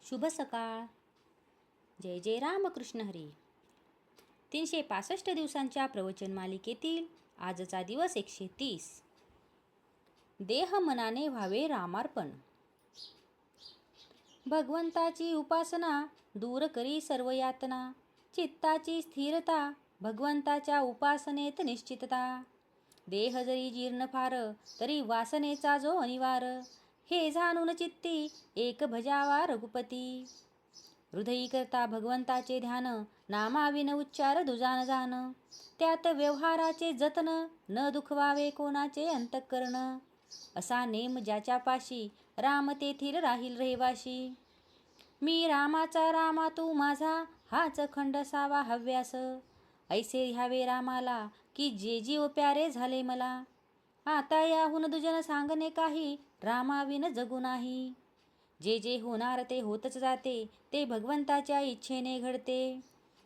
शुभ सकाळ. जय जय रामकृष्ण हरी. 365 दिवसांच्या प्रवचन मालिकेतील आजचा दिवस 130. देह मनाने व्हावे रामार्पण. भगवंताची उपासना दूर करी सर्व यातना. चित्ताची स्थिरता भगवंताच्या उपासनेत निश्चितता. देह जरी जीर्ण फार तरी वासनेचा जो अनिवार. हे जाणून चित्ती एक भजावा रघुपती. हृदयी करता भगवंताचे ध्यान. नामाविन उच्चार दुजान जान. त्यात व्यवहाराचे जतन न दुखवावे कोणाचे अंतःकरण. असा नेम ज्याच्या पाशी राम तेथील राहील रहिवाशी. मी रामाचा रामा तू माझा हाच खंड सावा हव्यास. ऐसे ह्यावे रामाला की जे जीव प्यारे झाले मला. आता याहून दुजन सांगणे काही रामाविन जगू नाही. जे जे होणार ते होतच जाते ते भगवंताच्या इच्छेने घडते.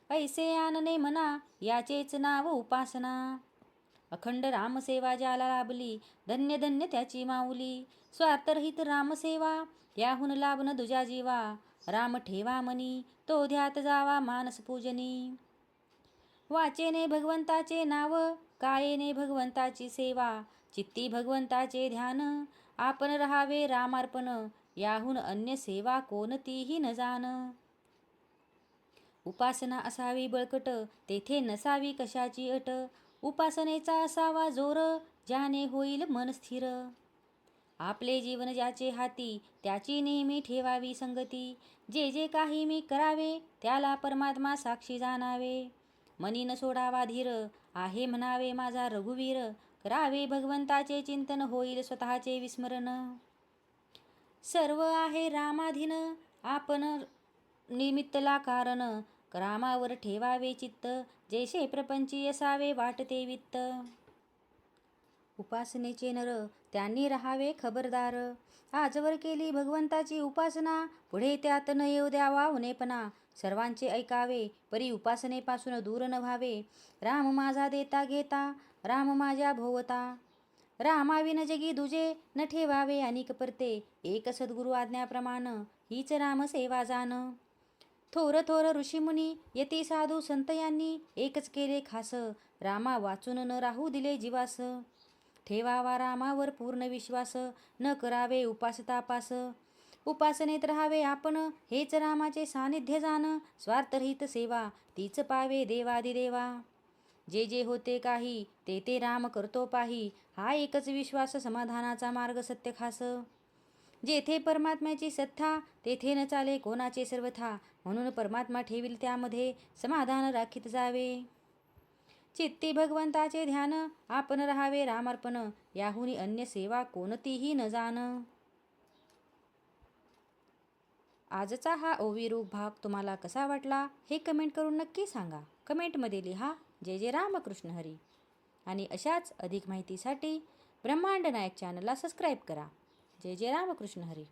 ऐसे आणणे मना याचेच नाव उपासना. अखंड रामसेवा ज्याला लाभली धन्य धन्य त्याची माऊली. स्वार्थरहित रामसेवा याहून लाभन दुजा जीवा. राम ठेवा मनी तो ध्यात जावा मानस पूजनी. वाचेने भगवंताचे नाव कायेने भगवंताची सेवा. चित्ती भगवंताचे ध्यान आपण रहावे रामार्पण. याहून अन्य सेवा कोणतीही न जाण. उपासना असावी बळकट तेथे नसावी कशाची अट. उपासनेचा असावा जोर ज्याने होईल मन स्थिर. आपले जीवन ज्याचे हाती त्याची नेहमी ठेवावी संगती. जे जे काही मी करावे त्याला परमात्मा साक्षी जाणावे. मनी न सोडावा धीर आहे म्हणावे माझा रघुवीर. करावे भगवंताचे चिंतन होईल स्वतःचे विस्मरण. सर्व आहे रामाधीन आपण निमित्तला कारण. रामावर ठेवावे चित्त जैसे प्रपंची असावे वाटते वित्त. उपासनेचे नर त्यांनी रहावे खबरदार. आजवर केली भगवंताची उपासना पुढे त्यात न येऊ द्यावा उनेपणा. सर्वांचे ऐकावे परी उपासनेपासून दूर न व्हावे. राम माझा देता घेता राम माझ्या भोवता. रामाविन जगी दुजे न ठेवावे अनिक परते. एक सद्गुरु आज्ञाप्रमाण हीच रामसेवा जाण. थोर थोर ऋषीमुनी यती साधू संत यांनी एकच केले खास. रामा वाचून न राहू दिले जीवास. ठेवावा रामावर पूर्ण विश्वास. न करावे उपासतापास. उपासनेत राहावे आपण हेच रामाचे सानिध्य जाण. स्वार्थरहित सेवा तीच पावे देवादिदेवा. जे जे होते काही ते ते राम करतो पाही. हा एकच विश्वास समाधानाचा मार्ग सत्य खास. जेथे परमात्म्याची सत्ता तेथे न चाले कोणाचे सर्वथा. म्हणून परमात्मा ठेवील त्यामध्ये समाधान राखीत जावे. चित्ती भगवंताचे ध्यान आपण रहावे रामार्पण. याहुनी अन्य सेवा कोणतीही न जाण. आजचा हा ओविरूप भाग तुम्हाला कसा वाटला हे कमेंट करून नक्की सांगा. कमेंटमध्ये लिहा जय जय रामकृष्ण हरी. आणि अशाच अधिक माहितीसाठी ब्रह्मांड नायक चॅनलला सबस्क्राईब करा. जय जय रामकृष्ण हरी.